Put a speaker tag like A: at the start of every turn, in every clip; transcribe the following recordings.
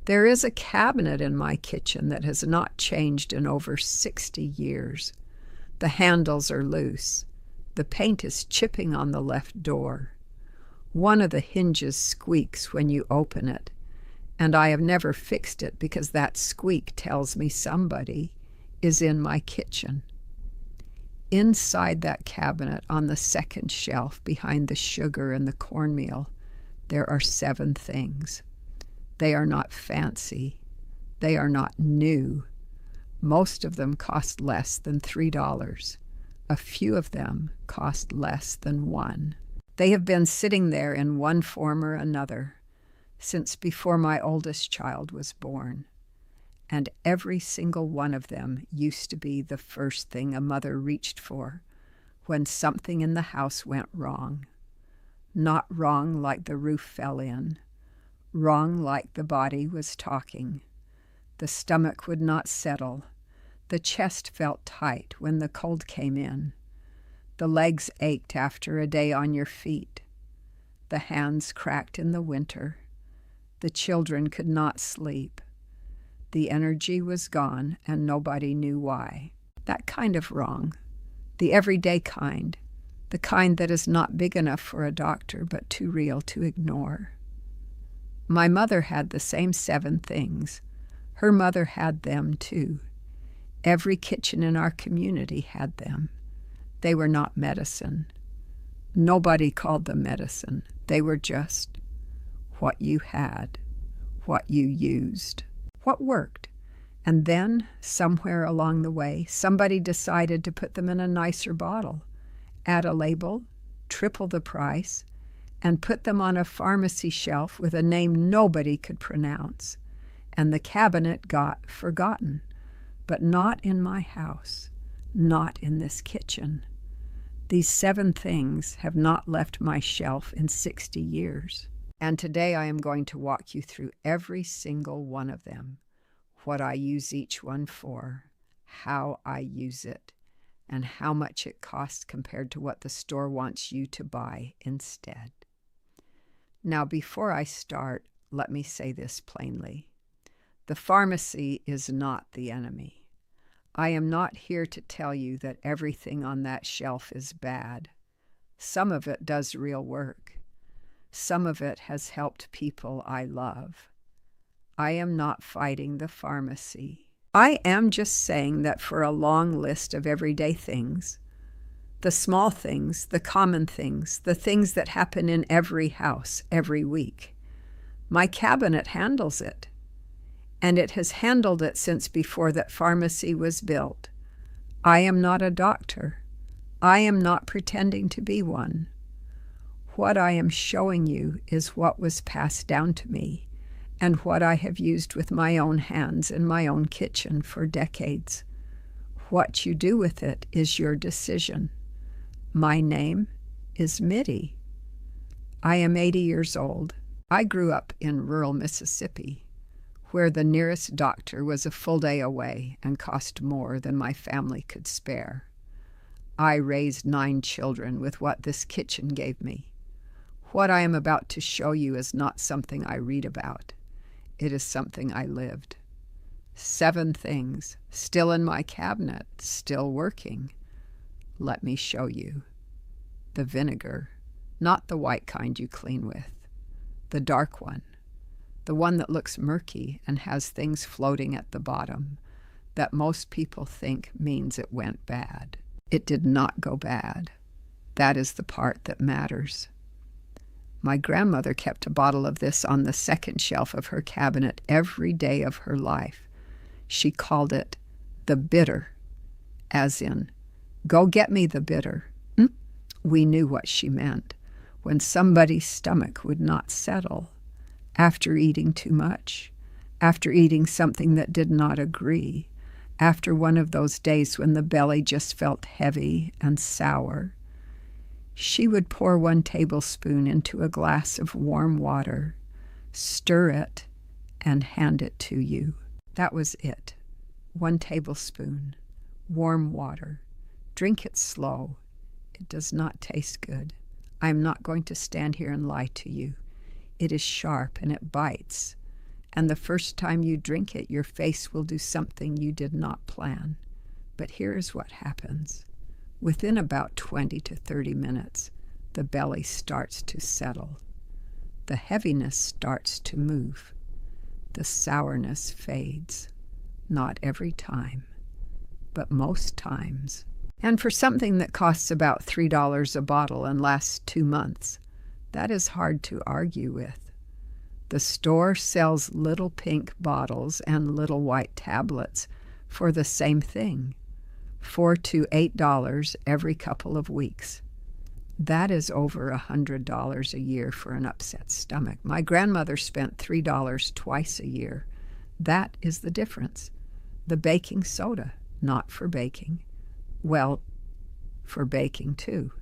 A: There is a cabinet in my kitchen that has not changed in over 60 years. The handles are loose. The paint is chipping on the left door. One of the hinges squeaks when you open it, and I have never fixed it because that squeak tells me somebody is in my kitchen. Inside that cabinet, on the second shelf behind the sugar and the cornmeal, there are 7 things. They are not fancy. They are not new. Most of them cost less than $3. A few of them cost less than $1. They have been sitting there in one form or another since before my oldest child was born. And every single one of them used to be the first thing a mother reached for when something in the house went wrong. Not wrong like the roof fell in, wrong like the body was talking. The stomach would not settle. The chest felt tight when the cold came in. The legs ached after a day on your feet. The hands cracked in the winter. The children could not sleep. The energy was gone, and nobody knew why. That kind of wrong. The everyday kind. The kind that is not big enough for a doctor, but too real to ignore. My mother had the same 7 things. Her mother had them, too. Every kitchen in our community had them. They were not medicine. Nobody called them medicine. They were just what you had, what you used, what worked. And then, somewhere along the way, somebody decided to put them in a nicer bottle, add a label, triple the price, and put them on a pharmacy shelf with a name nobody could pronounce. And the cabinet got forgotten. But not in my house, not in this kitchen. These 7 things have not left my shelf in 60 years. And today I am going to walk you through every single one of them, what I use each one for, how I use it, and how much it costs compared to what the store wants you to buy instead. Now, before I start, let me say this plainly. The pharmacy is not the enemy. I am not here to tell you that everything on that shelf is bad. Some of it does real work. Some of it has helped people I love. I am not fighting the pharmacy. I am just saying that for a long list of everyday things, the small things, the common things, the things that happen in every house every week, my cabinet handles it. And it has handled it since before that pharmacy was built. I am not a doctor. I am not pretending to be one. What I am showing you is what was passed down to me and what I have used with my own hands in my own kitchen for decades. What you do with it is your decision. My name is Mitty. I am 80 years old. I grew up in rural Mississippi, where the nearest doctor was a full day away and cost more than my family could spare. I raised 9 children with what this kitchen gave me. What I am about to show you is not something I read about. It is something I lived. 7 things, still in my cabinet, still working. Let me show you. The vinegar, not the white kind you clean with. The dark one. The one that looks murky and has things floating at the bottom that most people think means it went bad. It did not go bad. That is the part that matters. My grandmother kept a bottle of this on the second shelf of her cabinet every day of her life. She called it the bitter, as in, go get me the bitter. We knew what she meant. When somebody's stomach would not settle, after eating too much, after eating something that did not agree, after one of those days when the belly just felt heavy and sour, she would pour 1 tablespoon into a glass of warm water, stir it, and hand it to you. That was it. 1 tablespoon, warm water. Drink it slow. It does not taste good. I am not going to stand here and lie to you. It is sharp and it bites, and the first time you drink it, your face will do something you did not plan. But here's what happens. Within about 20 to 30 minutes, the belly starts to settle. The heaviness starts to move. The sourness fades. Not every time, but most times. And for something that costs about $3 a bottle and lasts 2 months, that is hard to argue with. The store sells little pink bottles and little white tablets for the same thing, $4 to $8 every couple of weeks. That is over $100 a year for an upset stomach. My grandmother spent $3 twice a year. That is the difference. The baking soda, not for baking. Well, for baking too.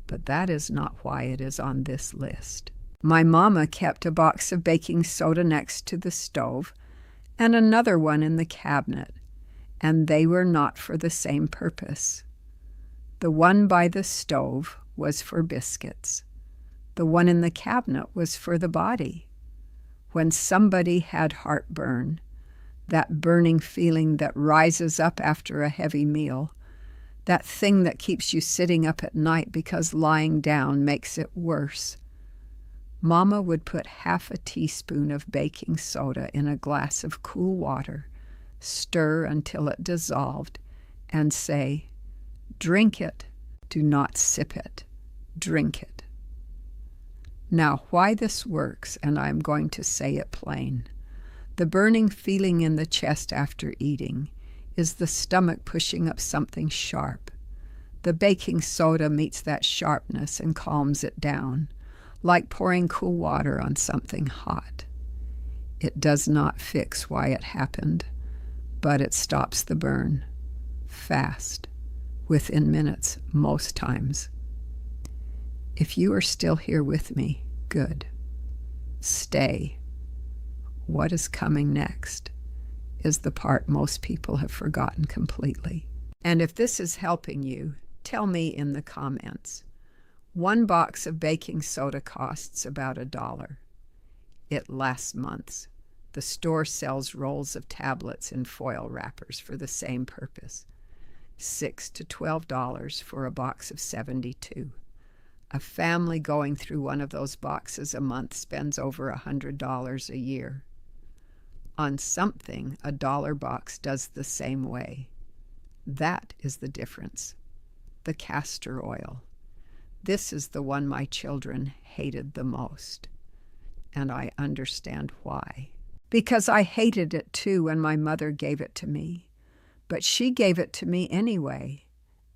A: But that is not why it is on this list. My mama kept a box of baking soda next to the stove and another one in the cabinet, and they were not for the same purpose. The one by the stove was for biscuits. The one in the cabinet was for the body. When somebody had heartburn, that burning feeling that rises up after a heavy meal, that thing that keeps you sitting up at night because lying down makes it worse, Mama would put half a teaspoon of baking soda in a glass of cool water, stir until it dissolved, and say, "Drink it, do not sip it, drink it." Now, why this works, and I'm going to say it plain. The burning feeling in the chest after eating is the stomach pushing up something sharp. The baking soda meets that sharpness and calms it down, like pouring cool water on something hot. It does not fix why it happened, but it stops the burn. Fast. Within minutes, most times. If you are still here with me, good. Stay. What is coming next is the part most people have forgotten completely. And if this is helping you, tell me in the comments. 1 box of baking soda costs about $1. It lasts months. The store sells rolls of tablets in foil wrappers for the same purpose. $6 to $12 for a box of 72. A family going through one of those boxes a month spends over $100 a year. On something, a dollar box does the same way. That is the difference. The castor oil. This is the one my children hated the most. And I understand why. Because I hated it too when my mother gave it to me. But she gave it to me anyway.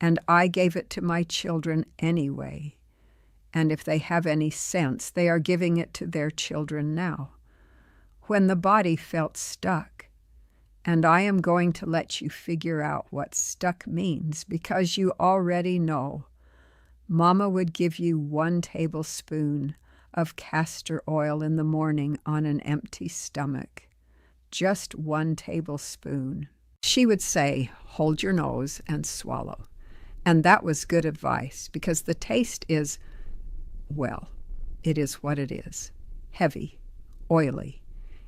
A: And I gave it to my children anyway. And if they have any sense, they are giving it to their children now. When the body felt stuck. And I am going to let you figure out what stuck means because you already know. Mama would give you 1 tablespoon of castor oil in the morning on an empty stomach. Just 1 tablespoon. She would say, hold your nose and swallow. And that was good advice because the taste is, well, it is what it is. Heavy, oily.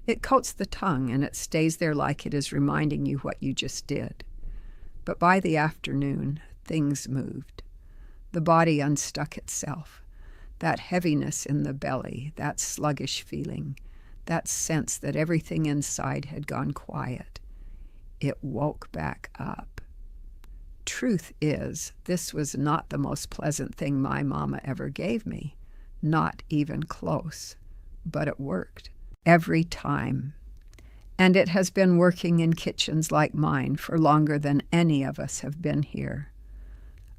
A: It coats the tongue and it stays there like it is reminding you what you just did. But by the afternoon, things moved. The body unstuck itself. That heaviness in the belly, that sluggish feeling, that sense that everything inside had gone quiet. It woke back up. Truth is, this was not the most pleasant thing my mama ever gave me. Not even close. But it worked. Every time. And it has been working in kitchens like mine for longer than any of us have been here.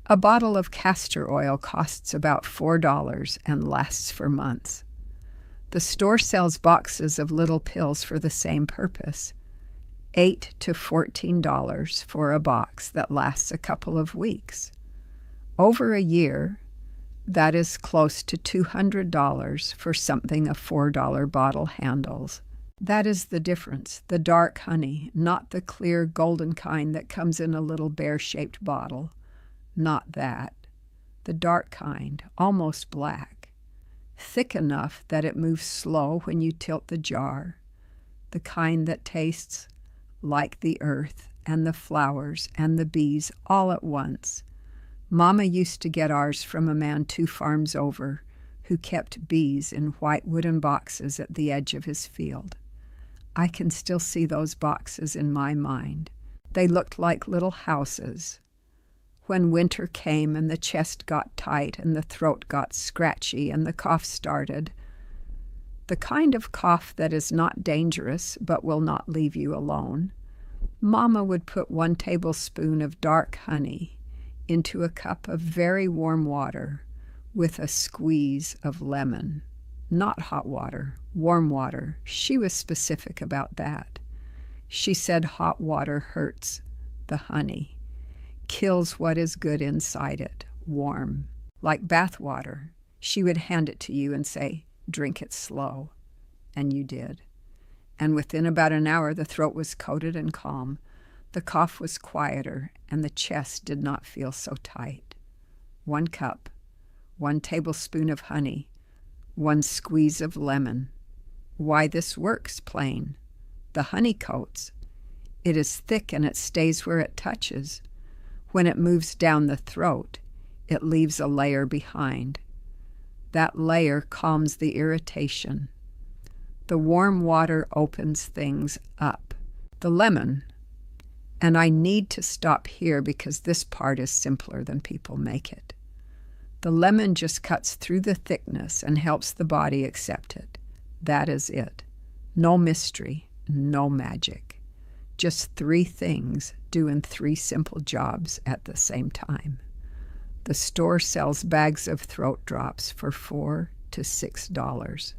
A: A bottle of castor oil costs about $4 and lasts for months. The store sells boxes of little pills for the same purpose. $8 to $14 for a box that lasts a couple of weeks. Over a year, that is close to $200 for something a $4 bottle handles. That is the difference, the dark honey, not the clear golden kind that comes in a little bear-shaped bottle. Not that. The dark kind, almost black. Thick enough that it moves slow when you tilt the jar. the kind that tastes like the earth and the flowers and the bees all at once. Mama used to get ours from a man 2 farms over who kept bees in white wooden boxes at the edge of his field. I can still see those boxes in my mind. They looked like little houses. When winter came and the chest got tight and the throat got scratchy and the cough started, the kind of cough that is not dangerous but will not leave you alone, Mama would put 1 tablespoon of dark honey into a cup of very warm water with a squeeze of lemon. Not hot water, warm water. She was specific about that. She said hot water hurts the honey, kills what is good inside it, warm. Like bath water, she would hand it to you and say, "Drink it slow." And you did. And within about an hour, the throat was coated and calm. The cough was quieter, and the chest did not feel so tight. 1 cup, 1 tablespoon of honey, 1 squeeze of lemon. Why this works, plain. The honey coats. It is thick and it stays where it touches. When it moves down the throat, it leaves a layer behind. That layer calms the irritation. The warm water opens things up. The lemon, and I need to stop here because this part is simpler than people make it. The lemon just cuts through the thickness and helps the body accept it. That is it. No mystery, no magic. Just 3 things doing 3 simple jobs at the same time. The store sells bags of throat drops for $4 to $6.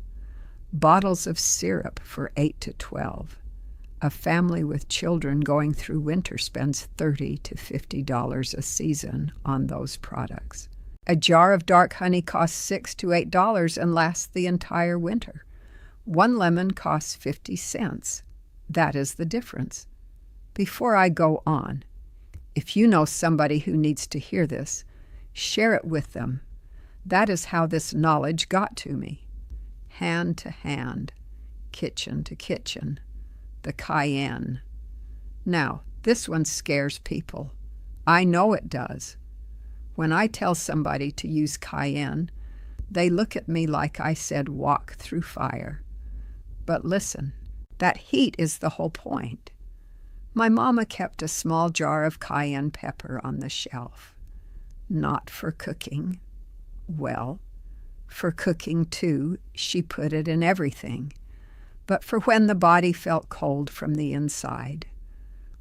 A: Bottles of syrup for $8 to $12. A family with children going through winter spends $30 to $50 a season on those products. A jar of dark honey costs $6 to $8 and lasts the entire winter. 1 lemon costs 50 cents. That is the difference. Before I go on, if you know somebody who needs to hear this, share it with them. That is how this knowledge got to me. Hand to hand, kitchen to kitchen, the cayenne. Now, this one scares people. I know it does. When I tell somebody to use cayenne, they look at me like I said walk through fire. But listen, that heat is the whole point. My mama kept a small jar of cayenne pepper on the shelf. Not for cooking. Well, for cooking too, she put it in everything. But for when the body felt cold from the inside,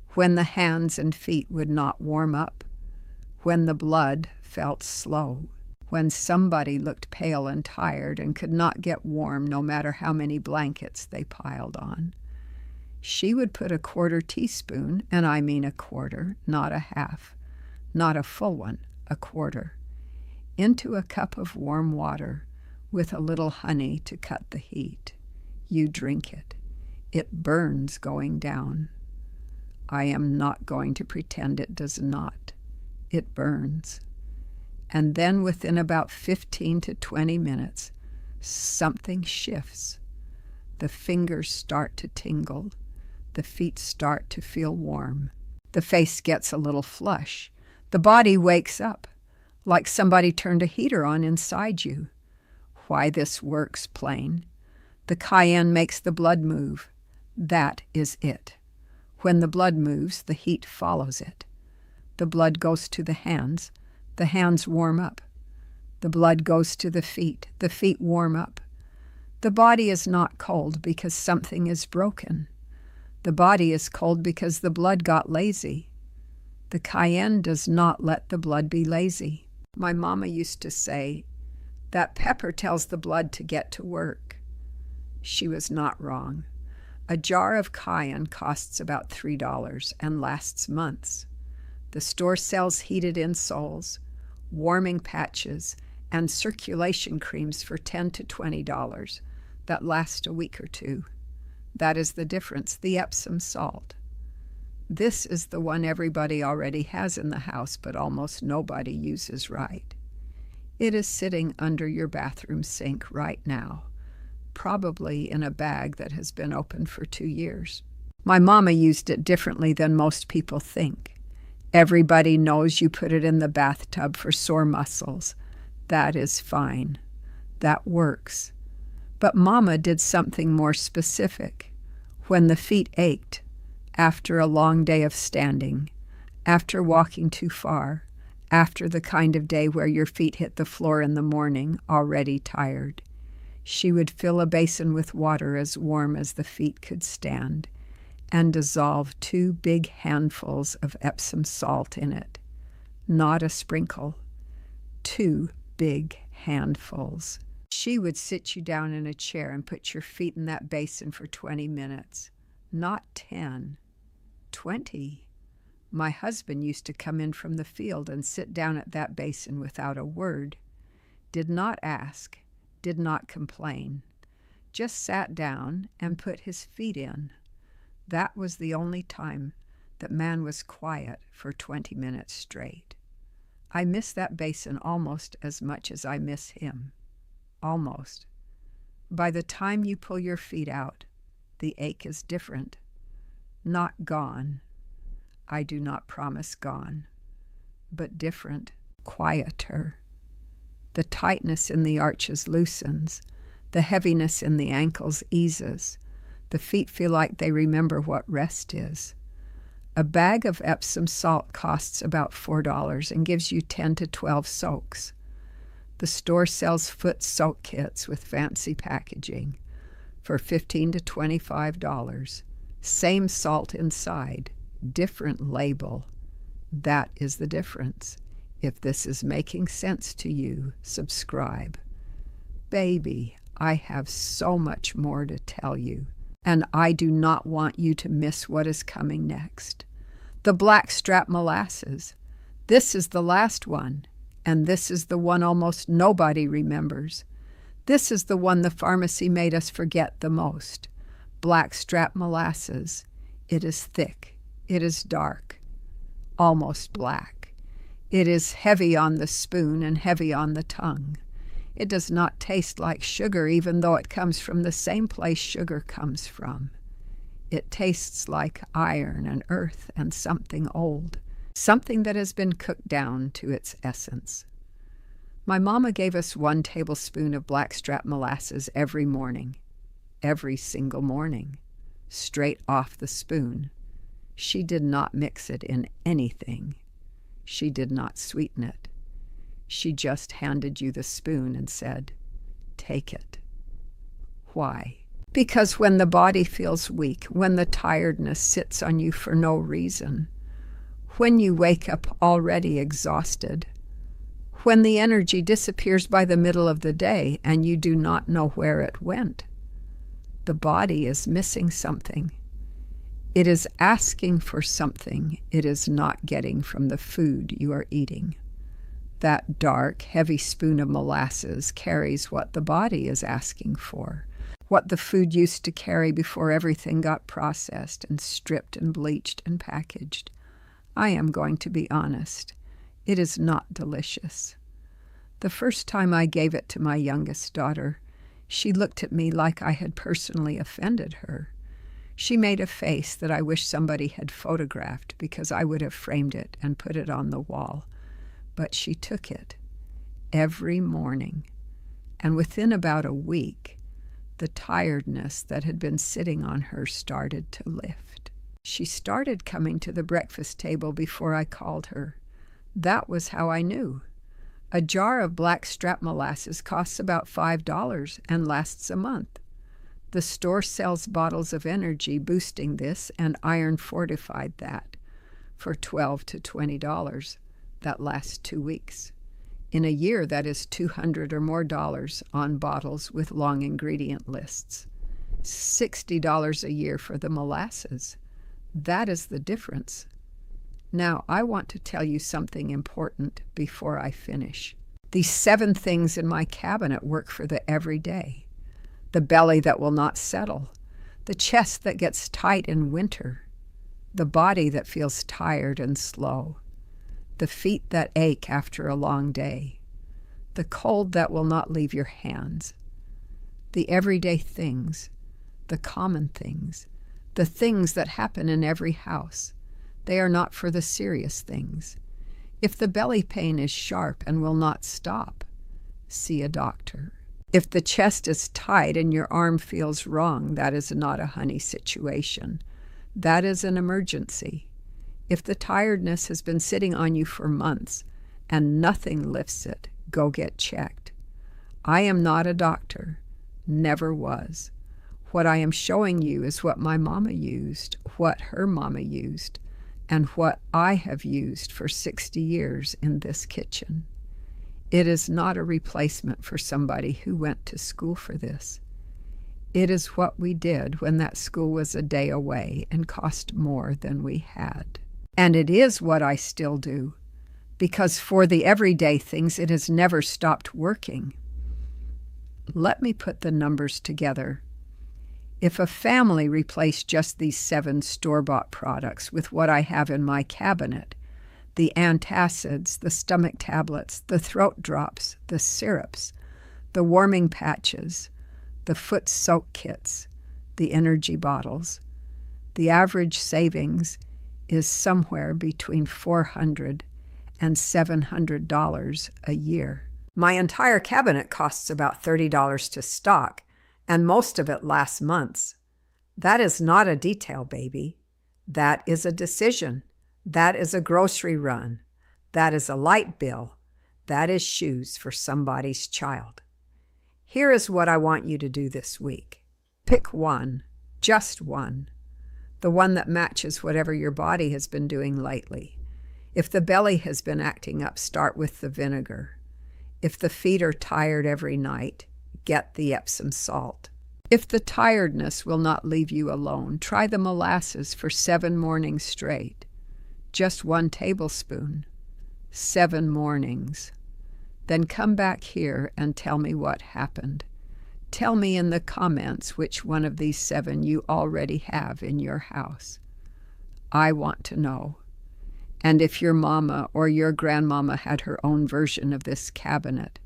A: when the hands and feet would not warm up, when the blood felt slow, when somebody looked pale and tired and could not get warm no matter how many blankets they piled on, she would put a 1/4 teaspoon, and I mean a 1/4, not a half, not a full one, a 1/4, into a cup of warm water with a little honey to cut the heat. You drink it. It burns going down. I am not going to pretend it does not. It burns. And then within about 15 to 20 minutes, something shifts. The fingers start to tingle. The feet start to feel warm. The face gets a little flush. The body wakes up, like somebody turned a heater on inside you. Why this works, plain. The cayenne makes the blood move. That is it. When the blood moves, the heat follows it. The blood goes to the hands warm up. The blood goes to the feet warm up. The body is not cold because something is broken. The body is cold because the blood got lazy. The cayenne does not let the blood be lazy. My mama used to say, that pepper tells the blood to get to work. She was not wrong. A jar of cayenne costs about $3 and lasts months. The store sells heated insoles, warming patches, and circulation creams for $10 to $20 that last a week or 2. That is the difference, the Epsom salt. This is the one everybody already has in the house, but almost nobody uses right. It is sitting under your bathroom sink right now. probably in a bag that has been open for 2 years. My mama used it differently than most people think. Everybody knows you put it in the bathtub for sore muscles. That is fine. That works. But Mama did something more specific. When the feet ached, after a long day of standing, after walking too far, after the kind of day where your feet hit the floor in the morning, already tired, she would fill a basin with water as warm as the feet could stand and dissolve 2 big handfuls of Epsom salt in it. Not a sprinkle. 2 big handfuls. She would sit you down in a chair and put your feet in that basin for 20 minutes. Not 10. 20. My husband used to come in from the field and sit down at that basin without a word. Did not ask, did not complain. Just sat down and put his feet in. That was the only time that man was quiet for 20 minutes straight. I miss that basin almost as much as I miss him. Almost. By the time you pull your feet out, the ache is different. Not gone. I do not promise gone. But different, quieter. The tightness in the arches loosens. The heaviness in the ankles eases. The feet feel like they remember what rest is. A bag of Epsom salt costs about $4 and gives you 10 to 12 soaks. The store sells foot soak kits with fancy packaging for $15 to $25. Same salt inside, different label. That is the difference. If this is making sense to you, subscribe. Baby, I have so much more to tell you, and I do not want you to miss what is coming next. The blackstrap molasses. This is the last one, and this is the one almost nobody remembers. This is the one the pharmacy made us forget the most. Blackstrap molasses. It is thick. It is dark. Almost black. It is heavy on the spoon and heavy on the tongue. It does not taste like sugar, even though it comes from the same place sugar comes from. It tastes like iron and earth and something old, something that has been cooked down to its essence. My mama gave us 1 tablespoon of blackstrap molasses every morning, every single morning, straight off the spoon. She did not mix it in anything. She did not sweeten it. She just handed you the spoon and said, "Take it." Why? Because when the body feels weak, when the tiredness sits on you for no reason, when you wake up already exhausted, when the energy disappears by the middle of the day and you do not know where it went, the body is missing something. It is asking for something it is not getting from the food you are eating. That dark, heavy spoon of molasses carries what the body is asking for, what the food used to carry before everything got processed and stripped and bleached and packaged. I am going to be honest. It is not delicious. The first time I gave it to my youngest daughter, she looked at me like I had personally offended her. She made a face that I wish somebody had photographed because I would have framed it and put it on the wall. But she took it every morning, and within about a week, the tiredness that had been sitting on her started to lift. She started coming to the breakfast table before I called her. That was how I knew. A jar of blackstrap molasses costs about $5 and lasts a month. The store sells bottles of energy boosting this and iron fortified that for $12 to $20. That lasts 2 weeks. In a year, that is $200 or more on bottles with long ingredient lists. $60 a year for the molasses. That is the difference. Now, I want to tell you something important before I finish. These 7 things in my cabinet work for the everyday. The belly that will not settle. The chest that gets tight in winter. The body that feels tired and slow. The feet that ache after a long day. The cold that will not leave your hands. The everyday things, the common things, the things that happen in every house. They are not for the serious things. If the belly pain is sharp and will not stop, see a doctor. If the chest is tight and your arm feels wrong, that is not a honey situation. That is an emergency. If the tiredness has been sitting on you for months and nothing lifts it, go get checked. I am not a doctor, never was. What I am showing you is what my mama used, what her mama used, and what I have used for 60 years in this kitchen. It is not a replacement for somebody who went to school for this. It is what we did when that school was a day away and cost more than we had. And it is what I still do, because for the everyday things it has never stopped working. Let me put the numbers together. If a family replaced just these 7 store-bought products with what I have in my cabinet, the antacids, the stomach tablets, the throat drops, the syrups, the warming patches, the foot soak kits, the energy bottles, the average savings is somewhere between $400 and $700 a year. My entire cabinet costs about $30 to stock, and most of it lasts months. That is not a detail, baby. That is a decision. That is a grocery run. That is a light bill. That is shoes for somebody's child. Here is what I want you to do this week. Pick one, just one. The one that matches whatever your body has been doing lately. If the belly has been acting up, start with the vinegar. If the feet are tired every night, get the Epsom salt. If the tiredness will not leave you alone, try the molasses for 7 mornings straight. Just 1 tablespoon. 7 mornings. Then come back here and tell me what happened. Tell me in the comments which one of these 7 you already have in your house. I want to know. And if your mama or your grandmama had her own version of this cabinet,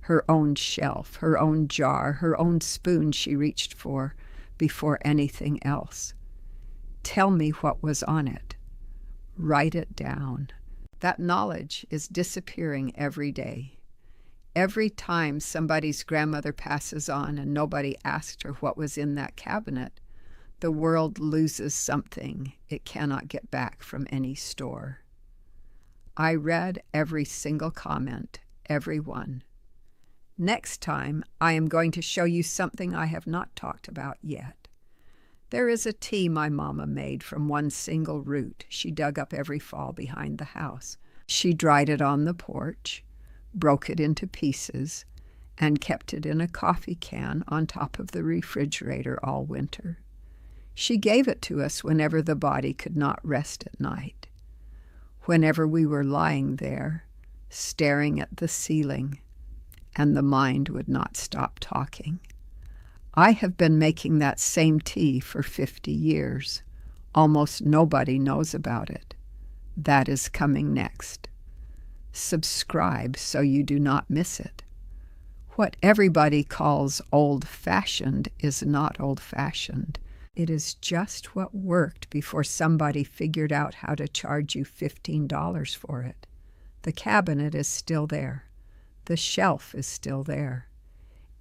A: her own shelf, her own jar, her own spoon she reached for before anything else, tell me what was on it. Write it down. That knowledge is disappearing every day. Every time somebody's grandmother passes on and nobody asked her what was in that cabinet, the world loses something it cannot get back from any store. I read every single comment, every one. Next time, I am going to show you something I have not talked about yet. There is a tea my mama made from one single root she dug up every fall behind the house. She dried it on the porch, broke it into pieces, and kept it in a coffee can on top of the refrigerator all winter. She gave it to us whenever the body could not rest at night. Whenever we were lying there, staring at the ceiling, and the mind would not stop talking. I have been making that same tea for 50 years. Almost nobody knows about it. That is coming next. Subscribe so you do not miss it. What everybody calls old-fashioned is not old-fashioned. It is just what worked before somebody figured out how to charge you $15 for it. The cabinet is still there. The shelf is still there.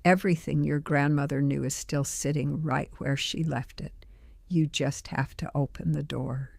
A: Everything your grandmother knew is still sitting right where she left it. You just have to open the door.